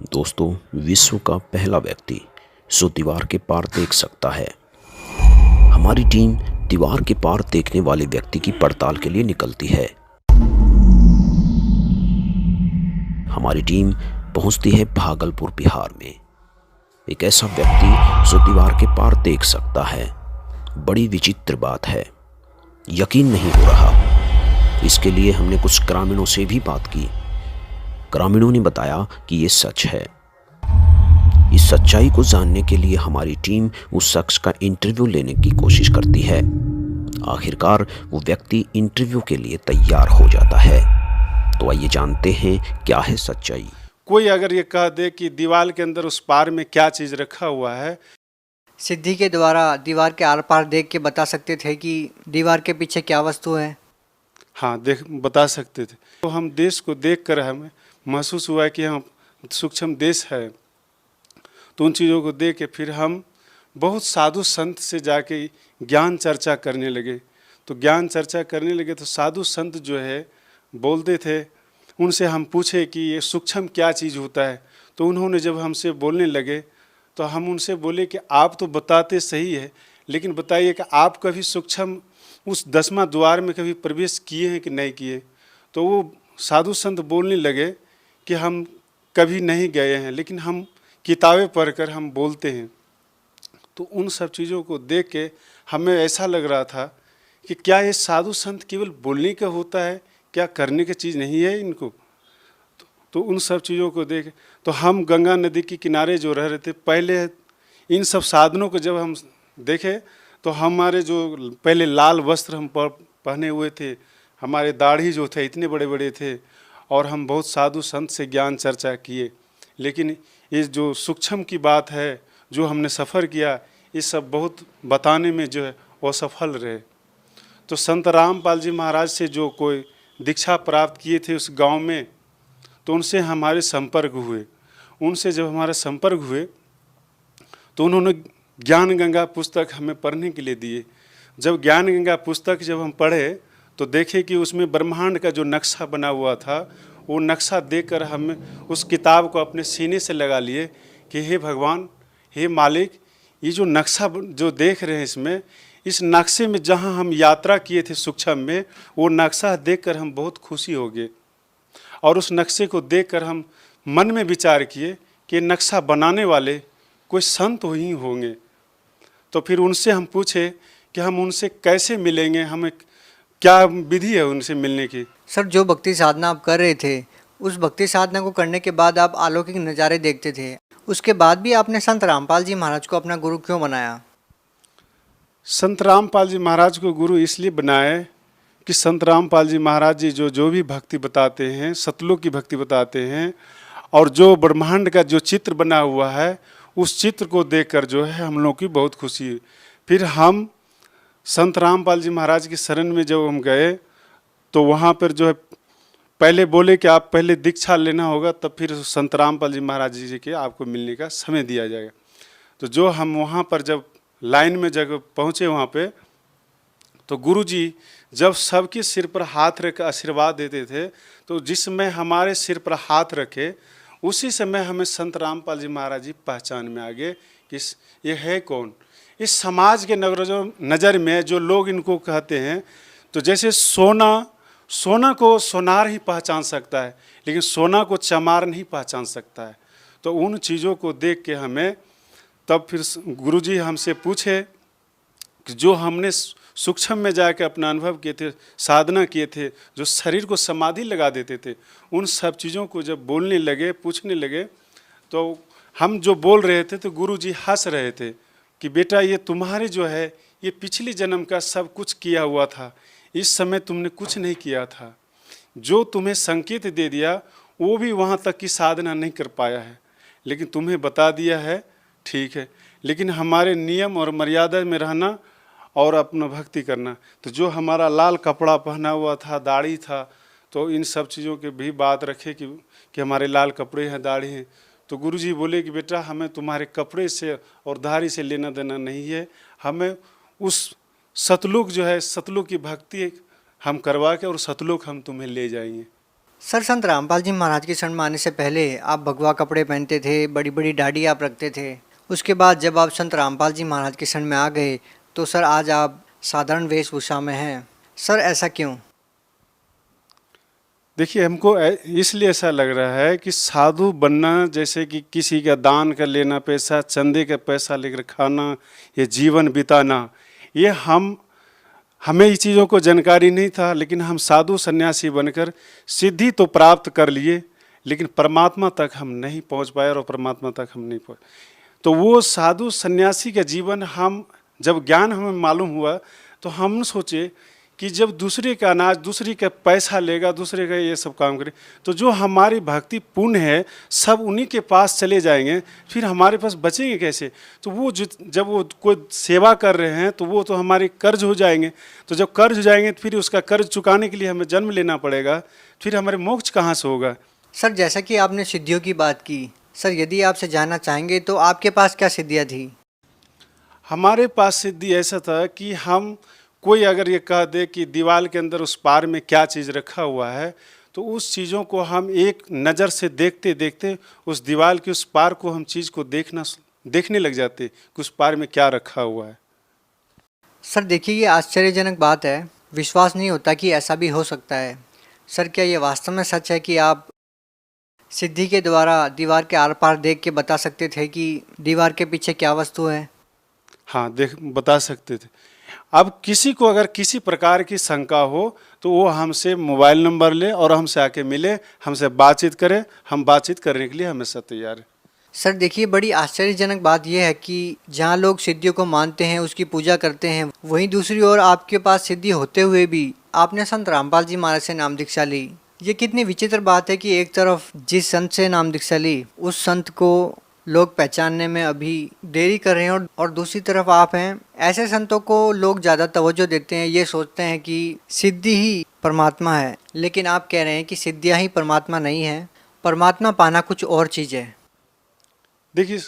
दोस्तों, विश्व का पहला व्यक्ति जो दीवार के पार देख सकता है। हमारी टीम दीवार के पार देखने वाले व्यक्ति की पड़ताल के लिए निकलती है। हमारी टीम पहुंचती है भागलपुर, बिहार में। एक ऐसा व्यक्ति जो दीवार के पार देख सकता है। बड़ी विचित्र बात है, यकीन नहीं हो रहा। इसके लिए हमने कुछ ग्रामीणों से भी बात की। ग्रामीणों ने बताया कि ये सच है। इस सच्चाई को जानने के लिए हमारी टीम उस शख्स का इंटरव्यू लेने की कोशिश करती है। आखिरकार वो व्यक्ति इंटरव्यू के लिए तैयार हो जाता है। तो आइए जानते हैं क्या है सच्चाई। कोई अगर ये कह दे कि दीवार के अंदर उस पार में क्या चीज़ रखा हुआ है, सिद्धि के द्वारा दीवार के आर पार देख के बता सकते थे कि दीवार के पीछे क्या वस्तु है। हाँ बता सकते थे। तो हम देश को देखकर हमें महसूस हुआ कि हम सूक्ष्म देश है। तो उन चीज़ों को देख के फिर हम बहुत साधु संत से जाके ज्ञान चर्चा करने लगे। तो ज्ञान चर्चा करने लगे तो साधु संत जो है बोलते थे, उनसे हम पूछे कि ये सूक्ष्म क्या चीज़ होता है। तो उन्होंने जब हमसे बोलने लगे तो हम उनसे बोले कि आप तो बताते सही है, लेकिन बताइए कि आप कभी सूक्ष्म उस 10वां द्वार में कभी प्रवेश किए हैं कि नहीं किए। तो वो साधु संत बोलने लगे कि हम कभी नहीं गए हैं, लेकिन हम किताबें पढ़कर हम बोलते हैं। तो उन सब चीज़ों को देख के हमें ऐसा लग रहा था कि क्या ये साधु संत केवल बोलने का होता है, क्या करने की चीज़ नहीं है इनको। तो उन सब चीज़ों को देख तो हम गंगा नदी के किनारे जो रह रहे थे, पहले इन सब साधनों को जब हम देखे तो हमारे जो पहले लाल वस्त्र हम पहने हुए थे, हमारे दाढ़ी जो थे इतने बड़े बड़े थे, और हम बहुत साधु संत से ज्ञान चर्चा किए। लेकिन ये जो सूक्ष्म की बात है, जो हमने सफ़र किया, ये सब बहुत बताने में जो है वो सफल रहे। तो संत रामपाल जी महाराज से जो कोई दीक्षा प्राप्त किए थे उस गांव में, तो उनसे हमारे संपर्क हुए। उनसे जब हमारे संपर्क हुए तो उन्होंने ज्ञान गंगा पुस्तक हमें पढ़ने के लिए दिए। जब ज्ञान गंगा पुस्तक जब हम पढ़े तो देखे कि उसमें ब्रह्मांड का जो नक्शा बना हुआ था, वो नक्शा देखकर हम उस किताब को अपने सीने से लगा लिए कि हे भगवान, हे मालिक, ये जो नक्शा जो देख रहे हैं इसमें, इस नक्शे में जहाँ हम यात्रा किए थे सूक्ष्म में, वो नक्शा देखकर हम बहुत खुशी हो गए। और उस नक्शे को देखकर हम मन में विचार किए कि नक्शा बनाने वाले कोई संत ही होंगे। तो फिर उनसे हम पूछे कि हम उनसे कैसे मिलेंगे, हमें क्या विधि है उनसे मिलने की। सर, जो भक्ति साधना आप कर रहे थे, उस भक्ति साधना को करने के बाद आप अलौकिक नज़ारे देखते थे। उसके बाद भी आपने संत रामपाल जी महाराज को अपना गुरु क्यों बनाया? संत रामपाल जी महाराज को गुरु इसलिए बनाए कि संत रामपाल जी महाराज जी जो भी भक्ति बताते हैं, सतलोक की भक्ति बताते हैं, और जो ब्रह्मांड का जो चित्र बना हुआ है, उस चित्र को देखकर जो है हम लोग की बहुत खुशी हुई। फिर हम संत रामपाल जी महाराज की शरण में जब हम गए तो वहाँ पर जो है पहले बोले कि आप पहले दीक्षा लेना होगा, तब फिर संत रामपाल जी महाराज जी के आपको मिलने का समय दिया जाएगा। तो जो हम वहाँ पर जब लाइन में जब पहुँचे वहाँ पे, तो गुरु जी जब सबके सिर पर हाथ रख आशीर्वाद देते थे, तो जिस समय हमारे सिर पर हाथ रखे उसी समय हमें संत रामपाल जी महाराज जी पहचान में आ गए कि ये है कौन। इस समाज के नज़र में जो लोग इनको कहते हैं, तो जैसे सोना को सोनार ही पहचान सकता है, लेकिन सोना को चमार नहीं पहचान सकता है। तो उन चीज़ों को देख के हमें तब फिर गुरुजी हमसे पूछे कि जो हमने सूक्ष्म में जाकर अपना अनुभव किए थे, साधना किए थे, जो शरीर को समाधि लगा देते थे, उन सब चीज़ों को जब बोलने लगे, पूछने लगे, तो हम जो बोल रहे थे तो गुरुजी हंस रहे थे कि बेटा, ये तुम्हारे जो है ये पिछले जन्म का सब कुछ किया हुआ था, इस समय तुमने कुछ नहीं किया था। जो तुम्हें संकेत दे दिया वो भी वहाँ तक की साधना नहीं कर पाया है, लेकिन तुम्हें बता दिया है, ठीक है। लेकिन हमारे नियम और मर्यादा में रहना और अपना भक्ति करना। तो जो हमारा लाल कपड़ा पहना हुआ था, दाढ़ी था, तो इन सब चीज़ों के भी बात रखे कि हमारे लाल कपड़े हैं, दाढ़ी हैं। तो गुरुजी बोले कि बेटा, हमें तुम्हारे कपड़े से और दाढ़ी से लेना देना नहीं है, हमें उस सतलोक जो है, सतलोक की भक्ति हम करवा के और सतलोक हम तुम्हें ले जाएंगे। सर संत रामपाल जी महाराज के शरण में आने से पहले आप भगवा कपड़े पहनते थे, बड़ी बड़ी दाढ़ी आप रखते थे। उसके बाद जब आप संत रामपाल जी महाराज के शरण में आ गए तो सर आज आप साधारण वेशभूषा में हैं। सर ऐसा क्यों? देखिए, हमको इसलिए ऐसा लग रहा है कि साधु बनना जैसे कि किसी का दान कर लेना पैसा, चंदे का पैसा लेकर खाना, ये जीवन बिताना, ये हमें ये चीज़ों को जानकारी नहीं था। लेकिन हम साधु सन्यासी बनकर सिद्धि तो प्राप्त कर लिए, लेकिन परमात्मा तक हम नहीं पहुंच पाए और परमात्मा तक हम नहीं पहुंच। तो वो साधु सन्यासी का जीवन हम जब ज्ञान हमें मालूम हुआ तो हम सोचे कि जब दूसरे का अनाज, दूसरे का पैसा लेगा, दूसरे का ये सब काम करे, तो जो हमारी भक्ति पुण्य है सब उन्हीं के पास चले जाएंगे, फिर हमारे पास बचेंगे कैसे? तो वो जब वो कोई सेवा कर रहे हैं तो वो तो हमारे कर्ज हो जाएंगे। तो जब कर्ज हो जाएंगे तो फिर उसका कर्ज चुकाने के लिए हमें जन्म लेना पड़ेगा, फिर हमारे मोक्ष कहाँ से होगा? सर जैसा कि आपने सिद्धियों की बात की, सर यदि आपसे जानना चाहेंगे तो आपके पास क्या सिद्धियाँ थी? हमारे पास सिद्धि ऐसा था कि हम कोई अगर ये कह दे कि दीवार के अंदर उस पार में क्या चीज़ रखा हुआ है, तो उस चीज़ों को हम एक नज़र से देखते देखते उस दीवार के उस पार को हम चीज़ को देखने लग जाते कि उस पार में क्या रखा हुआ है। सर देखिए, ये आश्चर्यजनक बात है, विश्वास नहीं होता कि ऐसा भी हो सकता है। सर क्या ये वास्तव में सच है कि आप सिद्धि के द्वारा दीवार के आर पार देख के बता सकते थे कि दीवार के पीछे क्या वस्तु है? हाँ, बता सकते थे। अब किसी को अगर किसी प्रकार की शंका हो तो वो हमसे मोबाइल नंबर ले और हमसे आके मिले, हमसे बातचीत करे। हम बातचीत करने के लिए हमेशा तैयार हैं। सर देखिए, बड़ी आश्चर्यजनक बात यह है कि जहाँ लोग सिद्धियों को मानते हैं, उसकी पूजा करते हैं, वहीं दूसरी ओर आपके पास सिद्धि होते हुए भी आपने संत रामपाल जी महाराज से नाम दीक्षा ली। ये कितनी विचित्र बात है कि एक तरफ जिस संत से नाम दीक्षा ली उस संत को लोग पहचानने में अभी देरी कर रहे हैं और दूसरी तरफ आप हैं। ऐसे संतों को लोग ज़्यादा तवज्जो देते हैं, ये सोचते हैं कि सिद्धि ही परमात्मा है, लेकिन आप कह रहे हैं कि सिद्धियाँ ही परमात्मा नहीं है, परमात्मा पाना कुछ और चीज़ है। देखिए,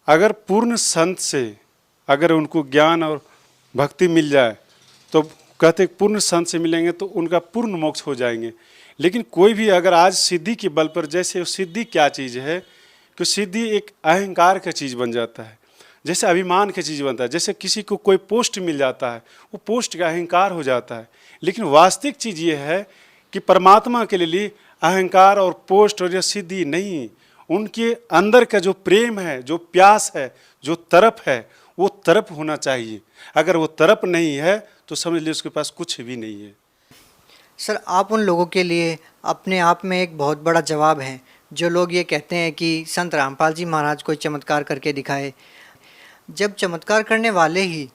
अगर पूर्ण संत से अगर उनको ज्ञान और भक्ति मिल जाए तो कहते पूर्ण संत से मिलेंगे तो उनका पूर्ण मोक्ष हो जाएंगे। लेकिन कोई भी अगर आज सिद्धि के बल पर, जैसे सिद्धि क्या चीज़ है कि सिद्धि एक अहंकार का चीज़ बन जाता है, जैसे अभिमान का चीज़ बनता है। जैसे किसी को कोई पोस्ट मिल जाता है, वो पोस्ट का अहंकार हो जाता है। लेकिन वास्तविक चीज़ ये है कि परमात्मा के लिए अहंकार और पोस्ट और यह सिद्धि नहीं, उनके अंदर का जो प्रेम है, जो प्यास है, जो तड़प है, वो तड़प होना चाहिए। अगर वो तड़प नहीं है तो समझ लीजिए उसके पास कुछ भी नहीं है। सर आप उन लोगों के लिए अपने आप में एक बहुत बड़ा जवाब हैं जो लोग ये कहते हैं कि संत रामपाल जी महाराज कोई चमत्कार करके दिखाए। जब चमत्कार करने वाले ही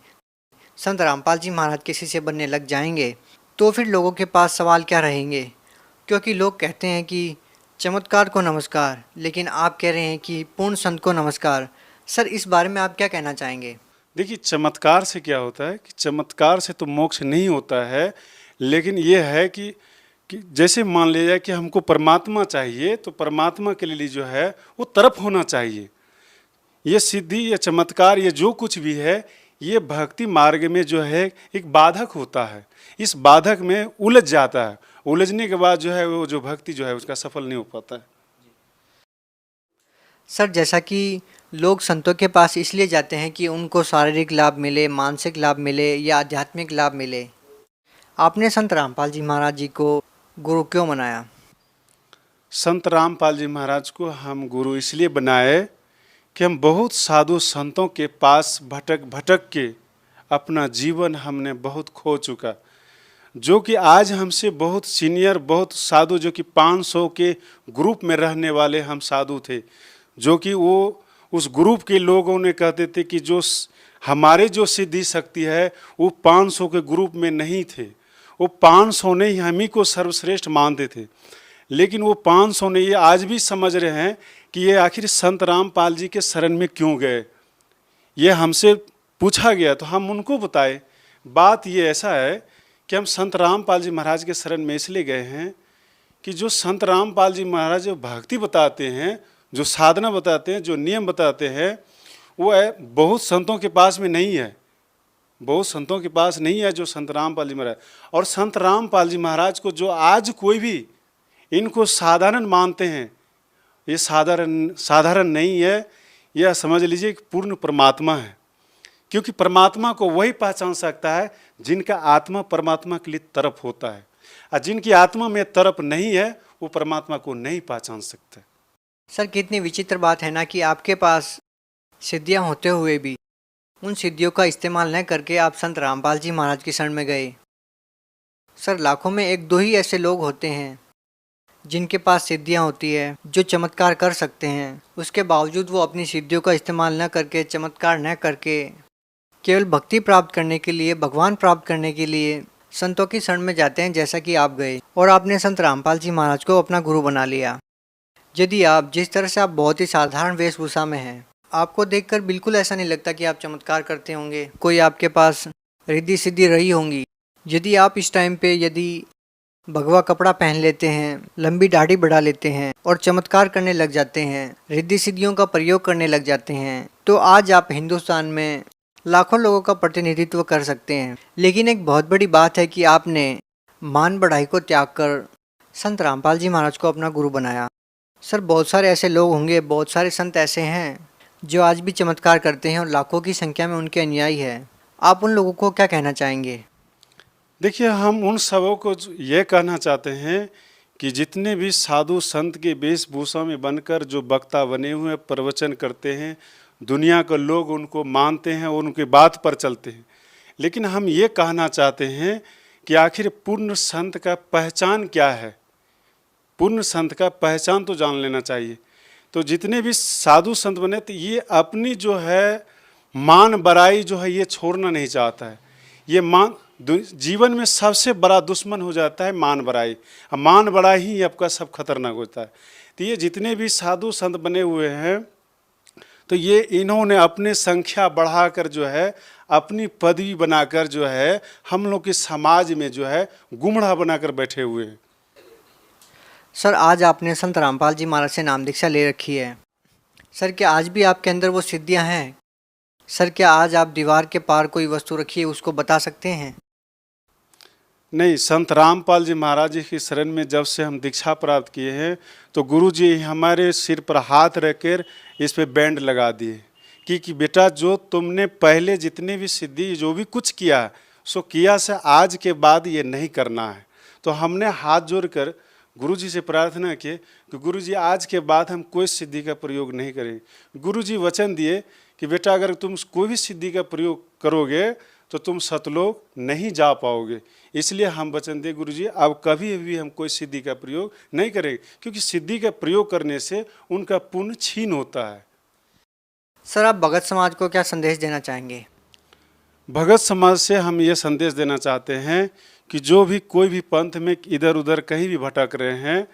संत रामपाल जी महाराज के शिष्य बनने लग जाएंगे तो फिर लोगों के पास सवाल क्या रहेंगे? क्योंकि लोग कहते हैं कि चमत्कार को नमस्कार, लेकिन आप कह रहे हैं कि पूर्ण संत को नमस्कार। सर इस बारे में आप क्या कहना चाहेंगे? देखिए, चमत्कार से क्या होता है कि चमत्कार से तो मोक्ष नहीं होता है, लेकिन ये है कि जैसे मान लिया कि हमको परमात्मा चाहिए तो परमात्मा के लिए जो है वो तरफ होना चाहिए। ये सिद्धि, ये चमत्कार, ये जो कुछ भी है, ये भक्ति मार्ग में जो है एक बाधक होता है। इस बाधक में उलझ जाता है, उलझने के बाद जो है वो जो भक्ति जो है उसका सफल नहीं हो पाता है। सर जैसा कि लोग संतों के पास इसलिए जाते हैं कि उनको शारीरिक लाभ मिले, मानसिक लाभ मिले या आध्यात्मिक लाभ मिले, आपने संत रामपाल जी महाराज जी को गुरु क्यों बनाया? संत रामपाल जी महाराज को हम गुरु इसलिए बनाए कि हम बहुत साधु संतों के पास भटक भटक के अपना जीवन हमने बहुत खो चुका। जो कि आज हमसे बहुत सीनियर, बहुत साधु, जो कि 500 के ग्रुप में रहने वाले हम साधु थे, जो कि वो उस ग्रुप के लोगों ने कहते थे कि जो हमारे जो सिद्धि शक्ति है वो 500 के ग्रुप में नहीं थे। वो 500 ने ही हम ही को सर्वश्रेष्ठ मानते थे। लेकिन वो 500 ने ये आज भी समझ रहे हैं कि ये आखिर संत रामपाल जी के शरण में क्यों गए। ये हमसे पूछा गया तो हम उनको बताए। बात ये ऐसा है कि हम संत रामपाल जी महाराज के शरण में इसलिए गए हैं कि जो संत रामपाल जी महाराज जो भक्ति बताते हैं, जो साधना बताते हैं, जो नियम बताते हैं, वो बहुत संतों के पास में नहीं है। बहुत संतों के पास नहीं है जो संत रामपाल जी महाराज। और संत रामपाल जी महाराज को जो आज कोई भी इनको साधारण मानते हैं। ये साधारण नहीं है, यह समझ लीजिए कि पूर्ण परमात्मा है। क्योंकि परमात्मा को वही पहचान सकता है जिनका आत्मा परमात्मा के लिए तरफ होता है, और जिनकी आत्मा में तरफ नहीं है वो परमात्मा को नहीं पहचान सकते। सर कितनी विचित्र बात है ना कि आपके पास सिद्धियां होते हुए भी उन सिद्धियों का इस्तेमाल न करके आप संत रामपाल जी महाराज की शरण में गए। सर लाखों में एक दो ही ऐसे लोग होते हैं जिनके पास सिद्धियां होती है, जो चमत्कार कर सकते हैं, उसके बावजूद वो अपनी सिद्धियों का इस्तेमाल न करके, चमत्कार न करके, केवल भक्ति प्राप्त करने के लिए, भगवान प्राप्त करने के लिए संतों की शरण में जाते हैं, जैसा कि आप गए और आपने संत रामपाल जी महाराज को अपना गुरु बना लिया। यदि आप जिस तरह से आप बहुत ही साधारण वेशभूषा में हैं, आपको देखकर बिल्कुल ऐसा नहीं लगता कि आप चमत्कार करते होंगे, कोई आपके पास रिद्धि सिद्धि रही होंगी। यदि आप इस टाइम पे यदि भगवा कपड़ा पहन लेते हैं, लंबी दाढ़ी बढ़ा लेते हैं और चमत्कार करने लग जाते हैं, रिद्धि सिद्धियों का प्रयोग करने लग जाते हैं, तो आज आप हिंदुस्तान में लाखों लोगों का प्रतिनिधित्व कर सकते हैं। लेकिन एक बहुत बड़ी बात है कि आपने मान बढ़ाई को त्याग कर संत रामपाल जी महाराज को अपना गुरु बनाया। सर बहुत सारे ऐसे लोग होंगे, बहुत सारे संत ऐसे हैं जो आज भी चमत्कार करते हैं और लाखों की संख्या में उनके अनुयायी है। आप उन लोगों को क्या कहना चाहेंगे? देखिए, हम उन सबों को ये कहना चाहते हैं कि जितने भी साधु संत के वेशभूषा में बनकर जो वक्ता बने हुए प्रवचन करते हैं, दुनिया के लोग उनको मानते हैं और उनकी बात पर चलते हैं, लेकिन हम ये कहना चाहते हैं कि आखिर पूर्ण संत का पहचान क्या है। पूर्ण संत का पहचान तो जान लेना चाहिए। तो जितने भी साधु संत बने, तो ये अपनी जो है मान बड़ाई जो है ये छोड़ना नहीं चाहता है। ये जीवन में सबसे बड़ा दुश्मन हो जाता है मान बड़ाई। मान बड़ाई ही आपका सब खतरनाक होता है। तो ये जितने भी साधु संत बने हुए हैं, तो ये इन्होंने अपने संख्या बढ़ाकर जो है, अपनी पदवी बनाकर जो है, हम लोग के समाज में जो है गुमड़ा बनाकर बैठे हुए हैं। सर आज आपने संत रामपाल जी महाराज से नाम दीक्षा ले रखी है। सर क्या आज भी आपके अंदर वो सिद्धियां हैं? सर क्या आज आप दीवार के पार कोई वस्तु रखी है उसको बता सकते हैं? नहीं, संत रामपाल जी महाराज जी की शरण में जब से हम दीक्षा प्राप्त किए हैं, तो गुरु जी हमारे सिर पर हाथ रखकर इस पे बैंड लगा दिए कि बेटा जो तुमने पहले जितने भी सिद्धि जो भी कुछ किया सो किया से आज के बाद ये नहीं करना है। तो हमने हाथ जोड़कर गुरु जी से प्रार्थना की कि गुरु जी आज के बाद हम कोई सिद्धि का प्रयोग नहीं करेंगे। गुरु जी वचन दिए कि बेटा अगर तुम कोई भी सिद्धि का प्रयोग करोगे तो तुम सतलोक नहीं जा पाओगे। इसलिए हम वचन दिए गुरु जी अब कभी भी हम कोई सिद्धि का प्रयोग नहीं करेंगे, क्योंकि सिद्धि का प्रयोग करने से उनका पुण्य छीन होता है। सर आप भगत समाज को क्या संदेश देना चाहेंगे? भगत समाज से हम ये संदेश देना चाहते हैं कि जो भी कोई भी पंथ में इधर उधर कहीं भी भटक रहे हैं,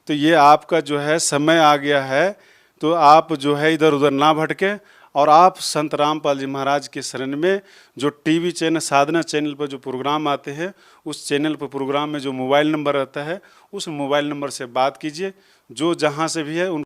तो ये आपका जो है समय आ गया है, तो आप जो है इधर उधर ना भटके और आप संत रामपाल जी महाराज के शरण में जो टीवी चैनल साधना चैनल पर जो प्रोग्राम आते हैं, उस चैनल पर प्रोग्राम में जो मोबाइल नंबर रहता है, उस मोबाइल नंबर से बात कीजिए। जो जहाँ से भी है उन